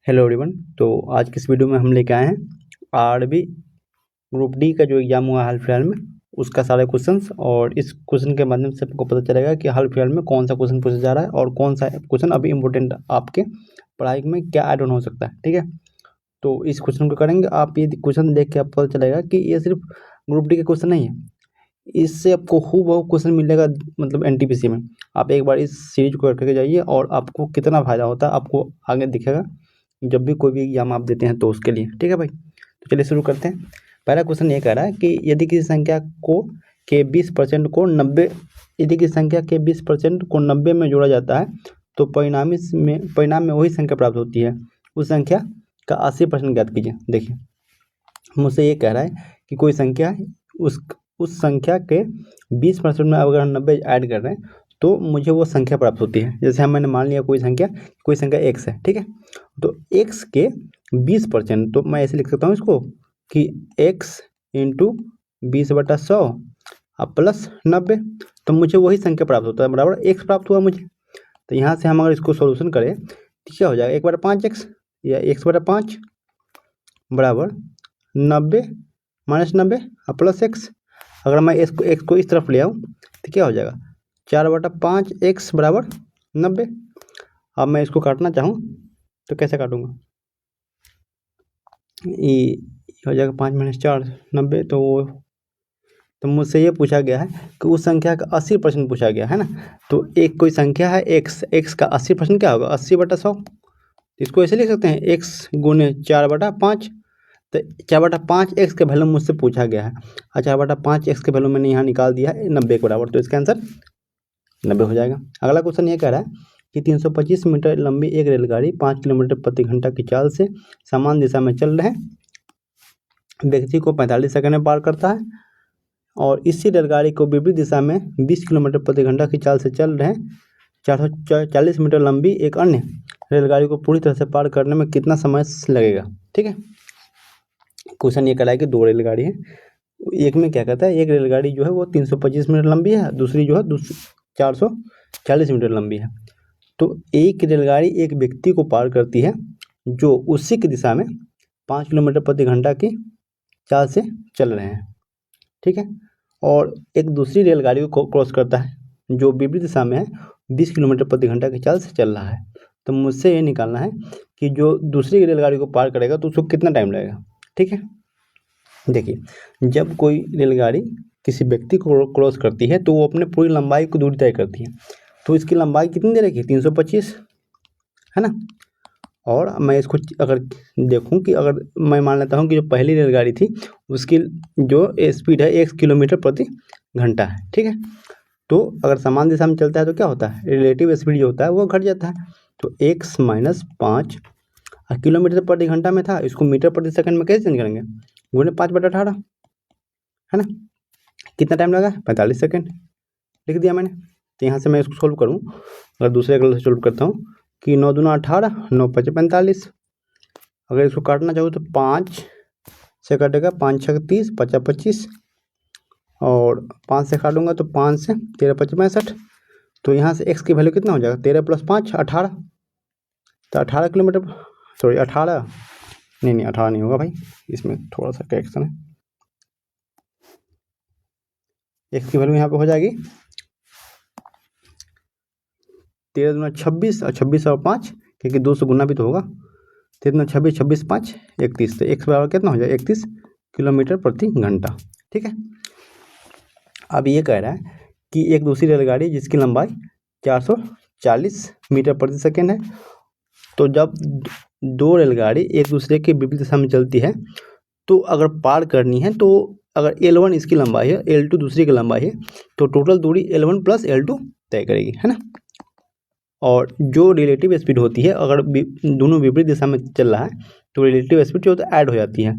Hello everyone. तो आज की इस वीडियो में हम लेके आए हैं आरबी ग्रुप डी का जो एग्ज़ाम हुआ हाल फिलहाल में उसका सारे क्वेश्चंस, और इस क्वेश्चन के माध्यम से आपको पता चलेगा कि हाल फिलहाल में कौन सा क्वेश्चन पूछा जा रहा है और कौन सा क्वेश्चन अभी इम्पोर्टेंट आपके पढ़ाई में क्या ऐड ऑन हो सकता है। ठीक है, तो इस क्वेश्चन को करेंगे। आप ये क्वेश्चन देख के आपको पता चलेगा कि ये सिर्फ ग्रुप डी के क्वेश्चन नहीं है, इससे आपको हूबहू क्वेश्चन मिलेगा मतलब एनटीपीसी में। आप एक बार इस सीरीज को करके जाइए और आपको कितना फ़ायदा होता है आपको आगे दिखेगा जब भी कोई भी एग्जाम आप देते हैं तो उसके लिए। ठीक है भाई, तो चलिए शुरू करते हैं। पहला क्वेश्चन ये कह रहा है कि यदि किसी संख्या को के 20% को 90 यदि किसी संख्या के 20% को 90 में जोड़ा जाता है तो परिणाम में वही संख्या प्राप्त होती है। उस संख्या का 80% ज्ञात कीजिए। देखिए, मुझसे ये कह रहा है कि कोई संख्या है, उस संख्या के 20% में अगर हम 90 ऐड कर रहे हैं तो मुझे वो संख्या प्राप्त होती है। जैसे मैंने मान लिया कोई संख्या x है। ठीक है, तो x के 20%, तो मैं ऐसे लिख सकता हूँ इसको कि x इंटू 20/100 प्लस 90, तो मुझे वही संख्या प्राप्त होता है बराबर x प्राप्त हुआ मुझे। तो यहाँ से हम अगर इसको सॉल्यूशन करें तो क्या हो जाएगा, 1/5x या x/5 बराबर 90 माइनस 90 प्लस x। अगर मैं x को इस तरफ ले आऊँ तो क्या हो जाएगा, 4/5x बराबर 90। अब मैं इसको काटना चाहूँ तो कैसे काटूंगा, ये हो जाएगा 5 माइनस 4 90। तो मुझसे ये पूछा गया है कि उस संख्या का 80% पूछा गया है ना। तो एक कोई संख्या है x का 80% क्या होगा, 80/100। इसको ऐसे लिख सकते हैं x गुने 4/5। तो 4/5 x के वैल्यू मुझसे पूछा गया है और 4/5 x के वैल्यू मैंने यहाँ निकाल दिया है 90 के बराबर, तो इसका आंसर 90 हो जाएगा। अगला क्वेश्चन ये कह रहा है कि 325 मीटर लंबी एक रेलगाड़ी 5 किलोमीटर प्रति घंटा की चाल से समान दिशा में चल रहे व्यक्ति को 45 सेकंड में पार करता है, और इसी रेलगाड़ी को विपरीत दिशा में 20 किलोमीटर प्रति घंटा की चाल से चल रहे 440 मीटर लंबी एक अन्य रेलगाड़ी को पूरी तरह से पार करने में कितना समय लगेगा। ठीक है, क्वेश्चन ये करा है कि दो रेलगाड़ी है, एक में क्या कहता है, एक रेलगाड़ी जो है वो 325 मीटर लंबी है, दूसरी जो है 440 मीटर लंबी है। तो एक रेलगाड़ी एक व्यक्ति को पार करती है जो उसी की दिशा में 5 किलोमीटर प्रति घंटा की चाल से चल रहे हैं। ठीक है, और एक दूसरी रेलगाड़ी को क्रॉस करता है जो विपरीत दिशा में है, 20 किलोमीटर प्रति घंटा की चाल से चल रहा है। तो मुझसे ये निकालना है कि जो दूसरी रेलगाड़ी को पार करेगा तो उसको कितना टाइम लगेगा। ठीक है, देखिए, जब कोई रेलगाड़ी किसी व्यक्ति को क्रॉस करती है तो वो अपने पूरी लंबाई को दूरी तय करती है। तो इसकी लंबाई कितनी दे रखी है, 325 है ना। और मैं इसको अगर देखूं कि अगर मैं मान लेता हूं कि जो पहली रेलगाड़ी थी उसकी जो स्पीड है 1 किलोमीटर प्रति घंटा है। ठीक है, तो अगर समान दिशा में चलता है तो क्या होता है, रिलेटिव स्पीड जो होता है वो घट जाता है। तो x माइनस 5 किलोमीटर प्रति घंटा में था, इसको मीटर प्रति सेकंड में कैसे चेंज करेंगे, गुणे 5/18 है ना। कितना टाइम लगा, 45 सेकंड लिख दिया मैंने। तो यहाँ से मैं इसको सोल्व करूँ, अगर दूसरे एंगल से सोल्व करता हूँ कि 9 दूना 18 9 5 45। अगर इसको काटना चाहूँ तो 5 से कटेगा, 5 6 30 5 25, और 5 से काटूंगा तो 5 से 13 5 65। तो यहाँ से x की वैल्यू कितना हो जाएगा, 13 + 5 18। तो 18 किलोमीटर, सॉरी 18 नहीं 18 नहीं होगा भाई, इसमें थोड़ा सा करेक्शन है। x की वैल्यू यहाँ पे हो जाएगी 13 दूना 26 और 26 और 5, क्योंकि 2 से गुना भी तो होगा। 13 26 26 5 31, तो x बराबर कितना हो जाएगा, 31 किलोमीटर प्रति घंटा। ठीक है, अब ये कह रहा है कि एक दूसरी रेलगाड़ी जिसकी लंबाई 440 मीटर प्रति सेकेंड है। तो जब दो रेलगाड़ी एक दूसरे के विपरीत दिशा में चलती है तो अगर पार करनी है, तो अगर L1 इसकी लंबाई है, L2 दूसरी की लंबाई है, तो टोटल दूरी L1 + L2 तय करेगी, है ना। और जो रिलेटिव स्पीड होती है, अगर दोनों विपरीत दिशा में चल रहा है तो रिलेटिव स्पीड जो ऐड हो जाती है।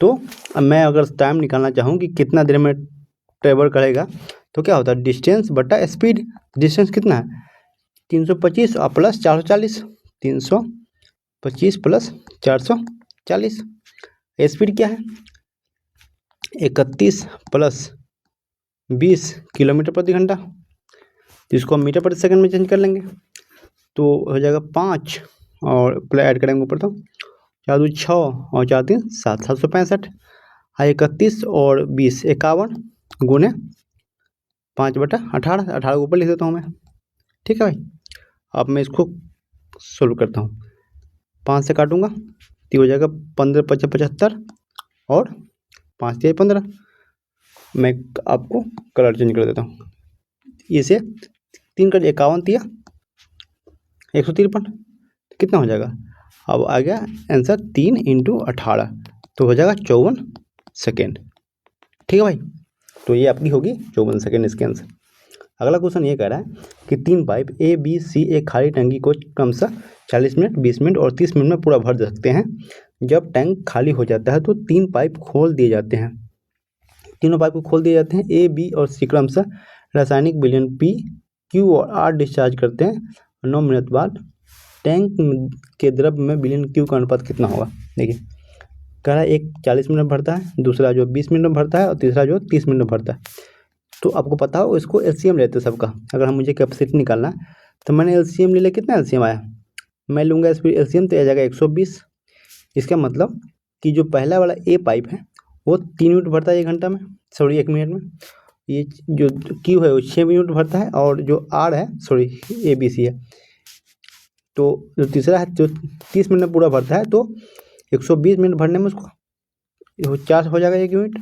तो मैं अगर टाइम निकालना चाहूँ कि कितना देर में ट्रेवल करेगा, तो क्या होता है, डिस्टेंस बटा स्पीड। डिस्टेंस कितना है, 325 और प्लस 440, 325 प्लस 440। स्पीड क्या है, 31 प्लस 20 किलोमीटर प्रति घंटा। तो इसको हम मीटर प्रति सेकंड में चेंज कर लेंगे, तो हो जाएगा 5 और प्लस ऐड करेंगे ऊपर, तो 4 दूनी 6 और 4 3 7, 765। 31 और 20 51 गुने 5/18, 18 ऊपर लिख देता हूँ मैं। ठीक है भाई, अब मैं इसको सोल्व करता हूँ। 5 से काटूंगा तो हो जाएगा 15 × 5 = 75 और 5 × 15। मैं आपको कलर चेंज कर देता हूँ। इसे 3 × 51 दिया 153, कितना हो जाएगा? अब आ गया आंसर 3 × 18, तो हो जाएगा 54 सेकेंड। ठीक है भाई, तो ये आपकी होगी 54 सेकेंड इसके आंसर। अगला क्वेश्चन ये कह रहा है कि 3 पाइप ए बी सी एक खाली टंकी को क्रमशः 40 मिनट, 20 मिनट और 30 मिनट में पूरा भर सकते हैं। जब टैंक खाली हो जाता है तो 3 पाइप खोल दिए जाते हैं। तीनों पाइप को खोल दिए जाते हैं। ए बी और सी क्रमशः रासायनिक विलयन पी क्यू और आर डिस्चार्ज करते हैं। 9 मिनट बाद टैंक के द्रव में विलयन क्यू का अनुपात कितना होगा? देखिए, कह रहा है एक 40 मिनट में भरता है, दूसरा जो 20 मिनट में भरता है और तीसरा जो 30 मिनट में भरता है। तो आपको पता हो इसको एलसीएम लेते हैं सबका। अगर हम मुझे कैपेसिटी निकालना है तो मैंने एलसीएम ले लिया। कितना एलसीएम आया? मैं लूँगा इस पर एलसीएम तो आ जाएगा 120। इसका मतलब कि जो पहला वाला ए पाइप है वो 3 मिनट भरता है 1 घंटा में, सॉरी 1 मिनट में। ये जो क्यू है वो 6 मिनट भरता है और जो आर है, सॉरी ए बी सी है, तो जो तीसरा है जो 30 मिनट में पूरा भरता है, तो 120 मिनट भरने में उसको 4 हो जाएगा 1 यूनिट।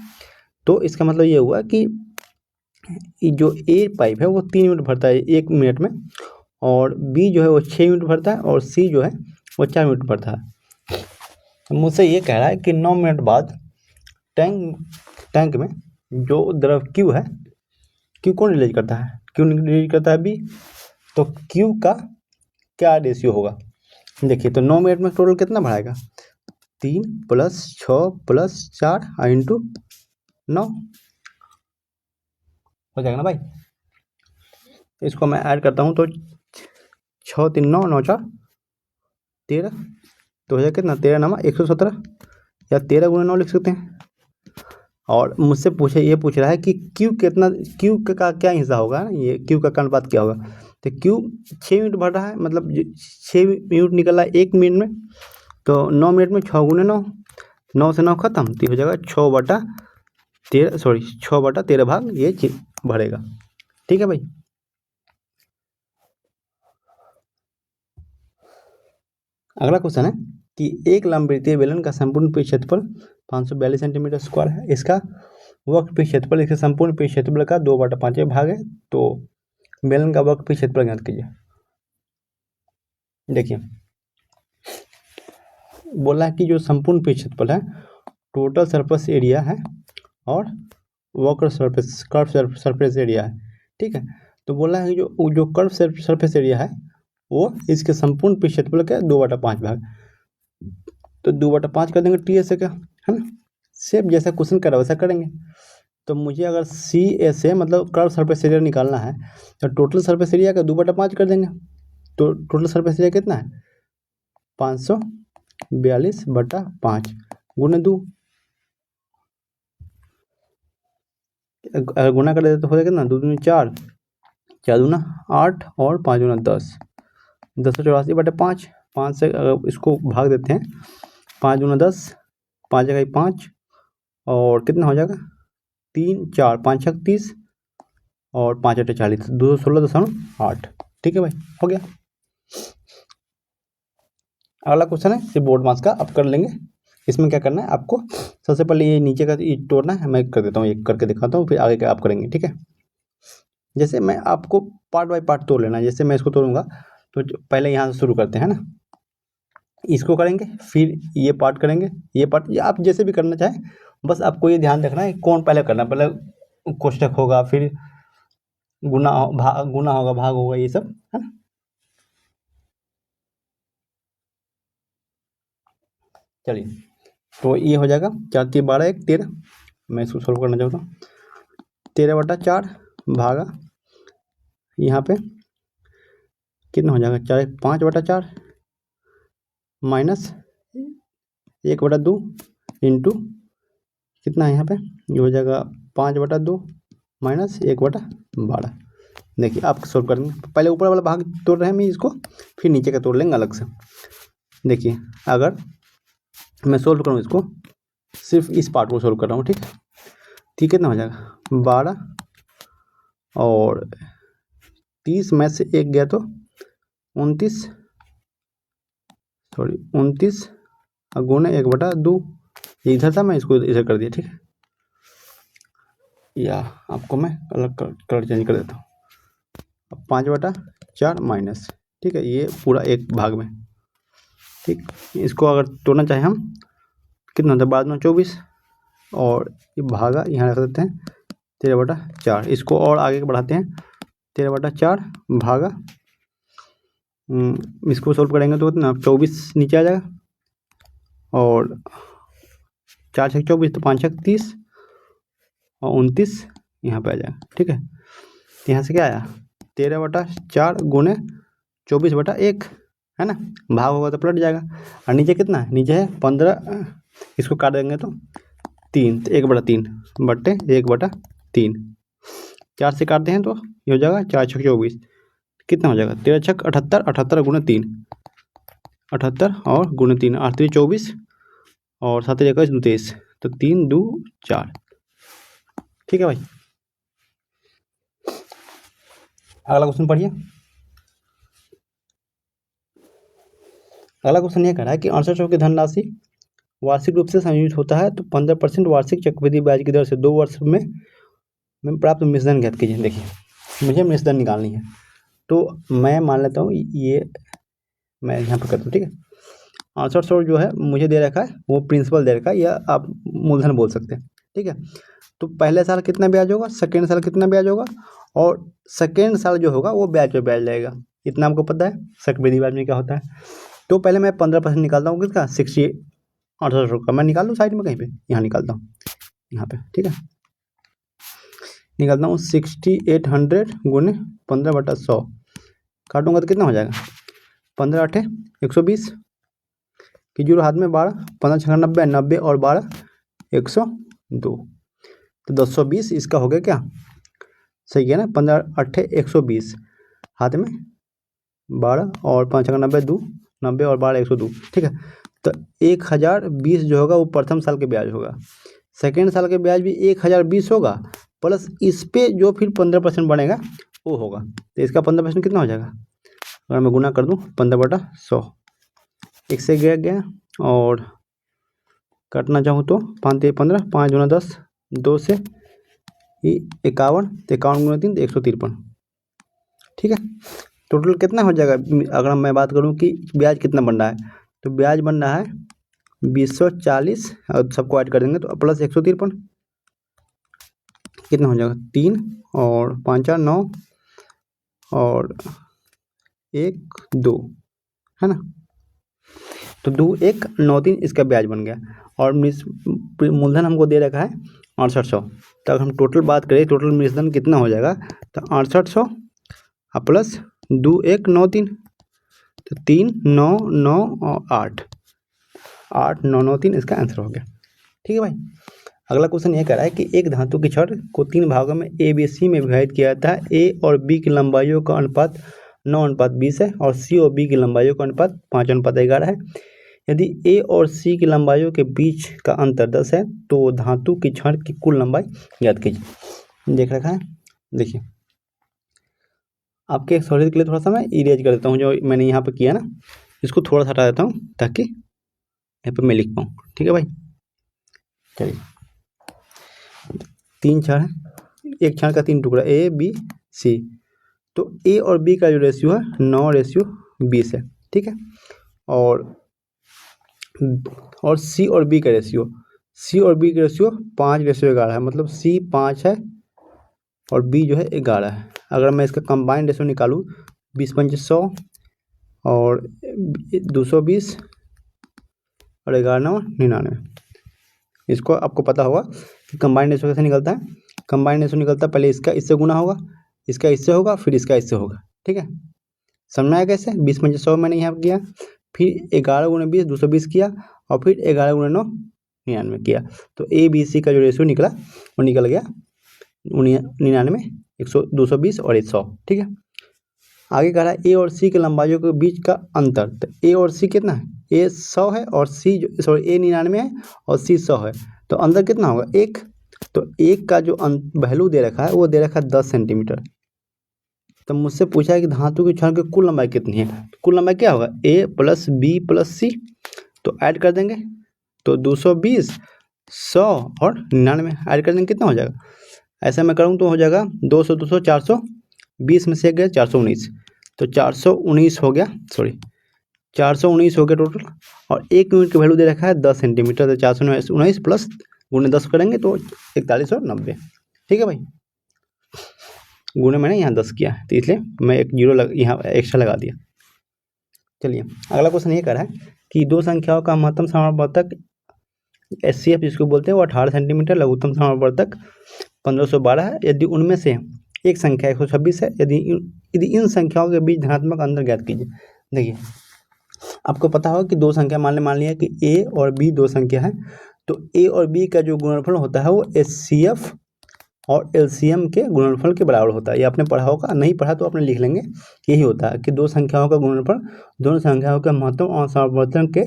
तो इसका मतलब ये हुआ कि जो ए पाइप है वो 3 मिनट भरता है 1 मिनट में, और बी जो है वो 6 मिनट भरता है, और सी जो है वो 4 मिनट भरता है। मुझसे ये कह रहा है कि 9 मिनट बाद टैंक में जो द्रव क्यू है, क्यू कौन रिलीज करता है? क्यू रिलीज करता है बी। तो क्यू का क्या रेशियो होगा? देखिए, तो 9 मिनट में टोटल कितना भराएगा? 3 + 6 + 4 इंटू 9 हो जाएगा ना भाई। इसको मैं ऐड करता हूँ तो 6 3 9 9 4 13, तो हो जाएगा कितना? 13 9 117, या 13 × 9 लिख सकते हैं। और मुझसे ये पूछ रहा है कि क्यू का क्या हिस्सा होगा, ये क्यू का अनुपात क्या होगा? तो क्यू 6 मिनट भर रहा है, मतलब 6 मिनट निकल रहा है 1 मिनट में, तो 9 मिनट में 6 × 9, 9 से 9 खत्म, तो हो जाएगा 6/13, सॉरी 6/13 भाग ये भरेगा। ठीक है भाई। अगला क्वेश्चन है कि एक लंबवृत्तीय बेलन का संपूर्ण पृष्ठ क्षेत्रफल 542 सेंटीमीटर स्क्वायर है। इसका वक्र पृष्ठ क्षेत्रफल इसके संपूर्ण पृष्ठ क्षेत्रफल का 2/5 भाग है। तो बेलन का वक्र पृष्ठ क्षेत्रफल ज्ञात कीजिए। देखिए, बोला कि जो संपूर्ण पृष्ठ क्षेत्रफल है टोटल सरफेस एरिया है और वक्र कर्व सरफेस एरिया है। ठीक है, तो बोला है कि जो कर्व सरफेस एरिया है वो इसके संपूर्ण पृष्ठ क्षेत्रफल का 2/5 भाग, तो 2/5 कर देंगे टी से, क्या है ना, सेम जैसा क्वेश्चन कर रहा है वैसा करेंगे। तो मुझे अगर सी ए से मतलब कर्व सरफेस एरिया निकालना है तो टोटल सरफेस एरिया का 2/5 कर देंगे। तो टोटल सरफेस एरिया कितना है? 542/5 गुना 2, अगर गुना कर देते तो हो जाएगा कितना? 2 दूनी 4, 4 दूना 8 और 5 दूना 10, 1084/5। 5 से इसको भाग देते हैं, 5 दूना 10, 5 जगह 5, और कितना हो जाएगा? 3 4 5 6 30 और 5 8 40, 216.8। ठीक है भाई, हो गया। अगला क्वेश्चन है सिर्फ बोर्ड मार्क्स का, आप कर लेंगे। इसमें क्या करना है आपको? सबसे पहले ये नीचे का ये तोड़ना है, मैं कर देता हूँ, एक करके दिखाता हूँ, फिर आगे का आप करेंगे। ठीक है, जैसे मैं आपको पार्ट बाय पार्ट तोड़ लेना है। जैसे मैं इसको तोड़ूंगा तो पहले यहाँ से शुरू करते हैं ना, इसको करेंगे, फिर ये पार्ट करेंगे, ये पार्ट, ये आप जैसे भी करना चाहें, बस आपको ये ध्यान रखना है कौन पहले करना है। पहले कोष्ठक होगा, फिर गुना होगा, भाग होगा, ये सब है ना। चलिए, तो ये हो जाएगा 4 3 12 1 13। मैं इसको सोल्व करना चाहता हूँ। 13/4 भागा यहाँ पे कितना हो जाएगा? 4 5/4 माइनस 1/2 इंटू कितना है यहाँ पे? ये हो जाएगा 5/2 माइनस 1/12। देखिए, आप सोल्व करेंगे, पहले ऊपर वाला भाग तोड़ रहे हैं मैं इसको, फिर नीचे का तोड़ लेंगे अलग से। देखिए अगर मैं सोल्व करूँ इसको, सिर्फ इस पार्ट को सोल्व कर रहा हूँ, ठीक। ठीक कितना हो जाएगा 12 और 30 में से 1 गया तो 29, सॉरी 29 गुणे 1/2, इधर था मैं इसको इधर कर दिया, ठीक है। या आपको मैं अलग कलर चेंज कर देता हूँ। अब 5/4 माइनस, ठीक है, ये पूरा एक भाग में, ठीक। इसको अगर तोड़ना चाहे हम कितना होता है 12×24 और ये भागा यहाँ रख देते हैं 13/4। इसको और आगे बढ़ाते हैं 13/4 भागा, इसको सोल्व करेंगे तो कितना 24 नीचे आ जाएगा और 4 छक 24 तो 5 छक 30 और 29 यहाँ पे आ जाएगा, ठीक है। तो यहाँ से क्या आया 13/4 गुणे 24/1, है ना, भाग होगा तो पलट जाएगा। और नीचे कितना है, नीचे है 15, इसको काट देंगे तो 3, तो 1/3 बट्टे 1/3, 4 से काटते हैं तो ये हो जाएगा 4 छक 24, कितना हो जाएगा 13 छक 78, 78 गुणे 3, 78 और गुणे 3, 8 3 24 और 7 21 29, तो 3 2 4, ठीक है भाई। अगला क्वेश्चन पढ़िए। अगला क्वेश्चन ये कह रहा है कि 6800 की धनराशि वार्षिक रूप से संयोजित होता है तो 15% वार्षिक चक्रवृद्धि ब्याज की दर से 2 वर्ष में प्राप्त मिश्रधन ज्ञात कीजिए। देखिए मुझे मिश्रधन निकालनी है, तो मैं मान लेता हूँ ये मैं यहाँ पर करता हूँ, ठीक है। 6800 जो है मुझे दे रखा है वो प्रिंसिपल दे रखा है, या आप मूलधन बोल सकते हैं, ठीक है। तो पहले साल कितना ब्याज होगा, सेकेंड साल कितना ब्याज होगा, और सेकेंड साल जो होगा वो ब्याज पे ब्याज लगेगा, इतना हमको पता है चक्रवृद्धि ब्याज में क्या होता है। तो पहले मैं 15% निकालता हूँ किसका 6800 का, मैं निकाल लूँ साइड में कहीं पे, यहाँ निकालता हूँ, यहाँ पे, ठीक है। निकालता हूँ 6800 गुणे 15/100, काटूंगा तो कितना हो जाएगा 15 8 120 की जीरो हाथ में 12, 15 छक्का 90, 90 और 12 102, तो 220 इसका हो गया क्या, सही है ना। 15 8 120 हाथ में 12 और 5 छक्का 90 2, 90 और 12 102, ठीक है। तो 1020 जो होगा वो प्रथम साल के ब्याज होगा, सेकेंड साल के ब्याज भी 1020 होगा, प्लस इस पे जो फिर 15% बनेगा वो होगा, तो इसका 15% कितना हो जाएगा, अगर मैं गुना कर दूँ 15/100, एक से गया और काटना चाहूँ तो 5 3 15, 5 दूना 10, 2 से 51, 51 गुना 3 तो 153, ठीक है। टोटल कितना हो जाएगा, अगर मैं बात करूँ कि ब्याज कितना बन रहा है, तो ब्याज बन रहा है 2040 और सबको ऐड कर देंगे तो प्लस 153, कितना हो जाएगा 3 और 5 4 9 और 1 2, है ना, तो 2 1 9 3 इसका ब्याज बन गया। और मूलधन हमको दे रखा है 6800, तो अगर हम टोटल बात करें टोटल मिश्रधन कितना हो जाएगा, तो 6800 प्लस 2 1 9 3, तो 3 9 9 और 8 8 9 9 3 इसका आंसर हो गया, ठीक है भाई। अगला क्वेश्चन ये कह रहा है कि एक धातु की छड़ को 3 भागों में ए बी सी में विभाजित किया जाता है, ए और बी की लंबाइयों का अनुपात 9:20 है और सी और बी की लंबाइयों का अनुपात 5:11 है। यदि ए और सी की लंबाइयों के बीच का अंतर 10 है तो धातु की छड़ की कुल लंबाई ज्ञात कीजिए। देख रखा है, देखिए आपके सहूलियत के लिए थोड़ा सा मैं इरेज कर देता हूँ, जो मैंने यहाँ पे किया ना इसको थोड़ा सा हटा देता हूँ ताकि यहाँ पे मैं लिख पाऊँ, ठीक है भाई। चलिए 3 छड़ है, एक छड़ का 3 टुकड़ा ए बी सी, तो ए और बी का जो रेशियो है 9:20 है, ठीक है। और सी और बी का रेशियो 5:11 है, मतलब सी 5 है और बी जो है 11 है। अगर मैं इसका कंबाइंड रेशियो निकालूँ 20 5 100 और 220 और 11 9 99, इसको आपको पता होगा कि कंबाइंड रेशियो कैसे निकलता है। कंबाइंड रेशियो निकलता है पहले इसका इससे गुना होगा, इसका इससे होगा, फिर इसका इससे होगा, ठीक है। समझ में आया कैसे, 20 5 100 मैंने यहाँ किया, फिर 11 गुणे 20 220 किया और फिर 11 गुणे 9 99 किया, तो ए बी सी का जो रेशियो निकला वो निकल गया 99 100 220 और 100, ठीक है। आगे कह रहा है ए और सी की लंबाइयों के बीच का अंतर, तो ए और सी कितना है ए 100 है और सी ए 99 है और सी 100 है, तो अंदर कितना होगा 1। तो 1 का जो वैल्यू दे रखा है वो दे रखा है 10 सेंटीमीटर। तो मुझसे पूछा है कि धातु की छड़ की कुल लंबाई कितनी है। तो कुल लंबाई क्या होगा ए प्लस बी प्लस सी, तो ऐड कर देंगे तो 220 100 और 99 ऐड कर देंगे, कितना हो जाएगा। ऐसा मैं करूँ तो हो जाएगा 200 200 420 में से गया 419, तो 419 हो गया, सॉरी 419 हो गया टोटल। और 1 यूनिट की वैल्यू दे रखा है 10 सेंटीमीटर, तो 419 प्लस गुणे 10 करेंगे तो 4190। ठीक है भाई, गुणे मैंने यहाँ 10 किया तो इसलिए मैं एक जीरो यहाँ एक्स्ट्रा लगा दिया। चलिए अगला क्वेश्चन ये कर रहा है कि दो संख्याओं का महत्तम समावर्तक HCF जिसको बोलते हैं वो 18 सेंटीमीटर, लघुत्तम समावर्तक 1512 है। यदि उनमें से एक संख्या 126 है, यदि इन संख्याओं के बीच धनात्मक अंतर ज्ञात कीजिए। देखिए आपको पता होगा कि दो संख्या मान लिया कि A और B दो संख्या है, तो A और B का जो गुणनफल होता है वो HCF और LCM के गुणनफल के बराबर होता है। ये आपने पढ़ा होगा, नहीं पढ़ा तो आपने लिख लेंगे। यही होता है कि दो संख्याओं का गुणनफल दोनों संख्याओं के महत्तम और समावर्तन के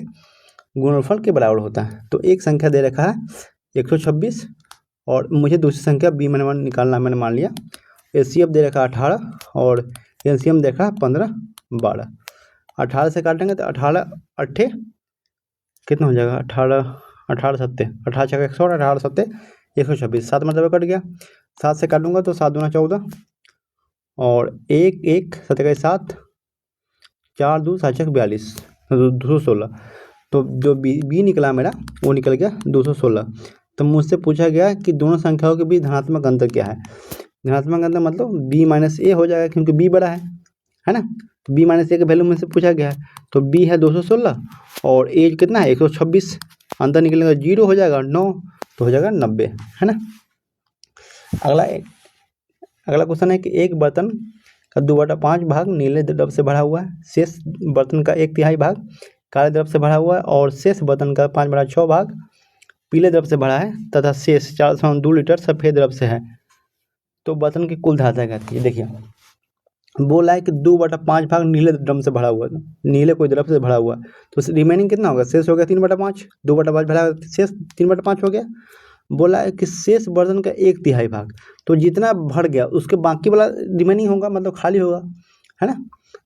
गुणनफल के बराबर होता है। तो एक संख्या दे रखा है 126 और मुझे दूसरी संख्या B मैंने मान लिया। HCF दे रखा है 18 और LCM दे रखा है 1512। 18 से काटेंगे तो 18 अट्ठे कितना हो जाएगा 18 सत्ते 18 छः 100 18 सत्ते 126, 7 मतलब कट गया। 7 से काटूंगा तो 7 दूना 14 और 1 1 7 का 7 4 2 7 6 42 216। तो जो बी निकला मेरा वो निकल गया 216। तो मुझसे पूछा गया कि दोनों संख्याओं के बीच धनात्मक अंतर क्या है। धनात्मक अंतर मतलब b माइनस ए हो जाएगा क्योंकि b बड़ा है ना। तो b माइनस ए के वैल्यू में से पूछा गया है, तो b है 216 और एज कितना है 126, अंतर निकलेगा 0 हो जाएगा 9, तो हो जाएगा 90, है ना। अगला क्वेश्चन है कि एक बर्तन का 2/5 भाग नीले द्रव से भरा हुआ है, शेष बर्तन का 1/3 भाग काले द्रव से भरा हुआ है और शेष बर्तन का 5/6 भाग पीले द्रव से भरा है तथा शेष 402 लीटर सफेद द्रव से है। तो बर्तन की कुल धारा कहती है। देखिए बोला है कि 2/5 भाग नीले द्रव से भरा हुआ है, नीले कोई द्रव से भरा हुआ है, तो रिमेनिंग कितना होगा शेष हो गया 3/5, 2/5 भरा शेष 3/5 हो गया। बोला है कि शेष बर्तन का 1/3 भाग, तो जितना भर गया उसके बाकी वाला रिमेनिंग होगा, मतलब खाली होगा, है ना।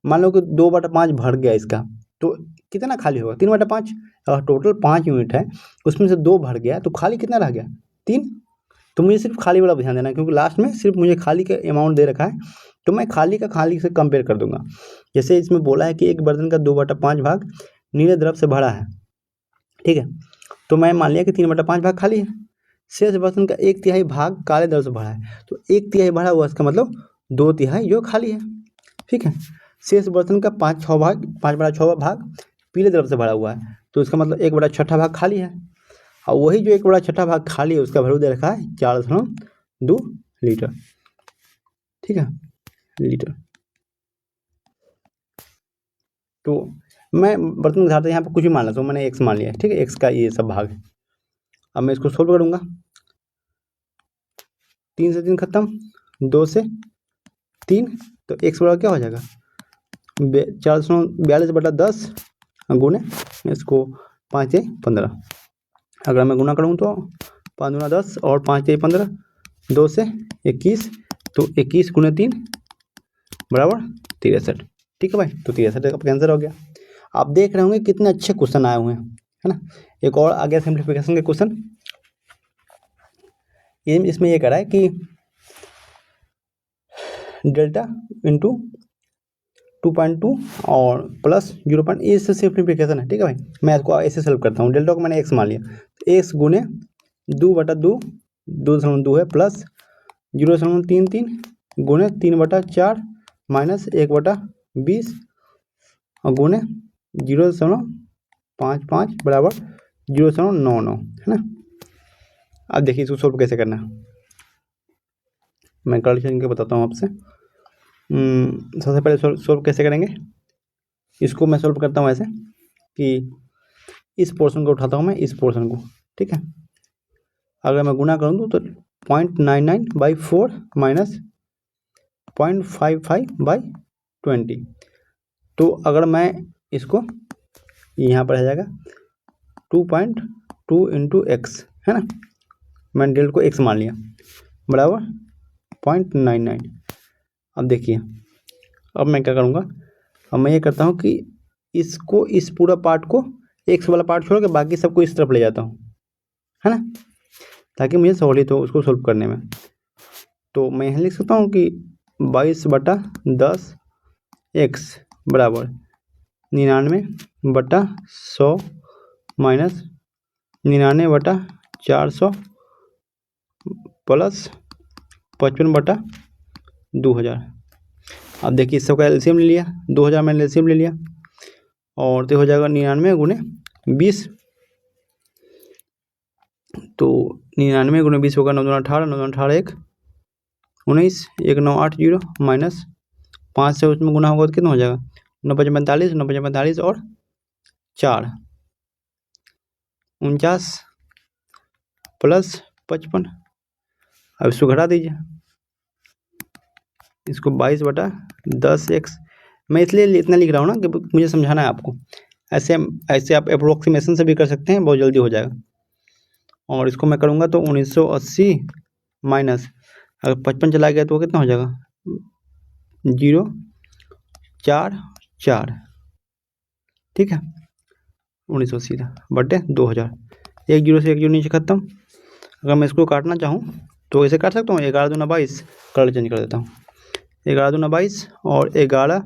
मान लो कि 2/5 भर गया इसका, तो कितना खाली होगा 3/5। अगर टोटल 5 यूनिट है उसमें से 2 भर गया तो खाली कितना रह गया 3। तो मुझे सिर्फ खाली वाला ध्यान देना है क्योंकि लास्ट में सिर्फ मुझे खाली का अमाउंट दे रखा है, तो मैं खाली से कंपेयर कर दूंगा। जैसे इसमें बोला है कि एक बर्तन का 2/5 भाग नीले द्रव से भरा है, ठीक है, तो मैं मान लिया कि 3/5 भाग खाली है। शेष बर्तन का 1/3 भाग काले द्रव से भरा है, तो 1/3 भरा हुआ इसका मतलब 2/3 जो खाली है, ठीक है। शेष बर्तन का 5/6 भाग पीले द्रव से भरा हुआ है, तो इसका मतलब 1/6 भाग खाली है, और वही जो 1/6 भाग खाली है उसका वैल्यू दे रखा है 4.2 लीटर, ठीक है, लीटर। तो मैं बर्तन धारता यहाँ पे कुछ भी मान लेता हूँ, मैंने x मान लिया, ठीक है, x का ये सब भाग है। अब मैं इसको सोल्व करूँगा, 3 से 3 खत्म, 2 से 3, तो x बराबर क्या हो जाएगा 442/10 गुणे इसको 5 से 15। अगर मैं गुना करूँ तो 5 दूना 10 और 5 से 15, 2 से 21, तो 21 गुणे 3 बराबर 63, ठीक है भाई। तो 63 का आंसर हो गया। आप देख रहे होंगे कितने अच्छे क्वेश्चन आए हुए हैं, है ना। एक और आ गया सिंप्लीफिकेशन के क्वेश्चन, इसमें ये कह रहा है कि डेल्टा इंटू 2.2 और प्लस 0. इससे सिंप्लीफिकेशन है, ठीक है भाई। मैं इसको ऐसे सॉल्व करता हूँ, डेल्टा को मैंने x मान लिया, तो x गुने 2/2 2.2 है प्लस 0.33 गुने 3/4 माइनस 1/20 और गुने 0.55 बराबर 0.99, है ना। अब देखिए इसको सोल्व कैसे करना है, मैं कैलकुलेशन के बताता हूँ आपसे। सबसे पहले सोल्व कैसे करेंगे, इसको मैं सोल्व करता हूँ ऐसे कि इस पोर्शन को उठाता हूँ मैं, इस पोर्शन को, ठीक है। अगर मैं गुना करूँ तो 0.99/4 माइनस 0.55/20, तो अगर मैं इसको यहाँ पर आ जाएगा 2.2 इंटू एक्स, है ना, मैंने डेल्टा को एक्स मान लिया, बराबर 0.99। अब देखिए, अब मैं क्या करूँगा, अब मैं ये करता हूँ कि इसको, इस पूरा पार्ट को, एक्स वाला पार्ट छोड़ के बाकी सबको इस तरफ ले जाता हूँ, है ना, ताकि मुझे सहूलियत हो उसको सोल्व करने में। तो मैं यहाँ लिख सकता हूँ कि 22/10 एक्स बराबर 99/100 माइनस 99/400 प्लस 55/2000। अब देखिए इस सबका एलसीएम ले लिया, 2000 मैंने एलसीएम ले लिया, और तो हो जाएगा 99 गुने 20, तो 99 गुने 20 होगा 9 18, 9 18 1 19, 1980 माइनस 5 से उसमें गुना होगा तो कितना हो जाएगा 9 5 45, 9 5 45 और 4 49 प्लस 55। अब इसको घटा दीजिए, इसको 22/10 एक्स, मैं इसलिए इतना लिख रहा हूँ ना कि मुझे समझाना है आपको। ऐसे ऐसे आप अप्रोक्सीमेशन से भी कर सकते हैं, बहुत जल्दी हो जाएगा। और इसको मैं करूँगा तो 1980 माइनस, अगर 55 चला गया तो कितना हो जाएगा 044, ठीक है, 1980/2000, 1 0 से 1 0 नीचे खत्म। अगर मैं इसको काटना चाहूँ तो ऐसे काट सकता हूँ, 11 दूना 22, कलर चेंज कर देता हूँ, 11 दूना 22 और 11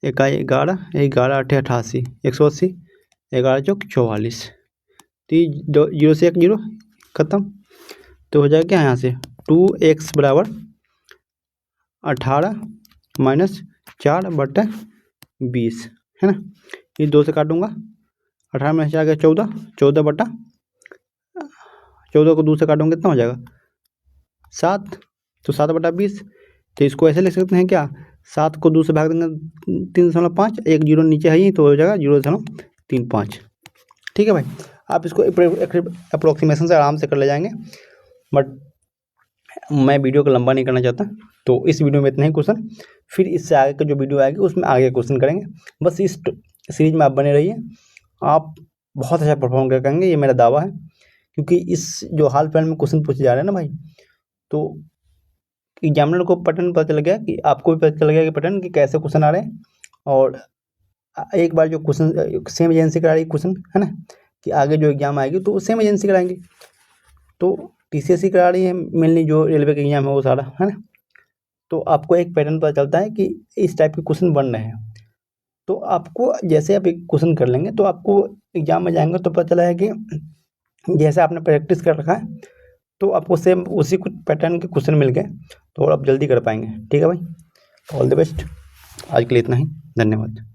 11 11 11 8 88, 180, 11 चौक 44, 0 से 1 0 खत्म। तो हो जाएगा क्या यहाँ से 2x बराबर 18 माइनस 4/20, है ना, ये 2 से काटूंगा, 18 में 4 गया 14, 14 को 2 से काटूंगा कितना हो जाएगा 7, तो 7/20। तो इसको ऐसे लिख सकते हैं क्या, 7 को 2 से भाग देंगे 3.5, 1 0 नीचे है ही तो हो जाएगा 0.35, ठीक है भाई। आप इसको अप्रोक्सीमेशन से आराम से कर ले जाएंगे, बट मैं वीडियो को लंबा नहीं करना चाहता, तो इस वीडियो में इतना ही क्वेश्चन, फिर इससे आगे का जो वीडियो आएगी उसमें आगे क्वेश्चन करेंगे। बस इस सीरीज में आप बने रहिए, आप बहुत अच्छा परफॉर्म करेंगे, ये मेरा दावा है, क्योंकि इस जो हाल फिलहाल में क्वेश्चन पूछे जा रहे हैं ना भाई, तो एग्जामिनर को पैटर्न पता चल गया, कि आपको भी पता चल गया कि पैटर्न कि कैसे क्वेश्चन आ रहे हैं। और एक बार जो क्वेश्चन सेम एजेंसी करा रही क्वेश्चन, है ना, कि आगे जो एग्जाम आएगी तो सेम एजेंसी कराएंगे, तो टीसीएससी करा रही है मेनली, जो रेलवे का एग्जाम है वो सारा, है ना, तो आपको एक पैटर्न पता चलता है कि इस टाइप के क्वेश्चन बन रहे हैं। तो आपको जैसे आप एक क्वेश्चन कर लेंगे तो आपको एग्जाम में जाएंगे तो पता चला है कि जैसे आपने प्रैक्टिस कर रखा है, तो आपको सेम उसी कुछ पैटर्न के क्वेश्चन मिल गए, तो आप जल्दी कर पाएंगे, ठीक है भाई। ऑल द बेस्ट, आज के लिए इतना ही, धन्यवाद।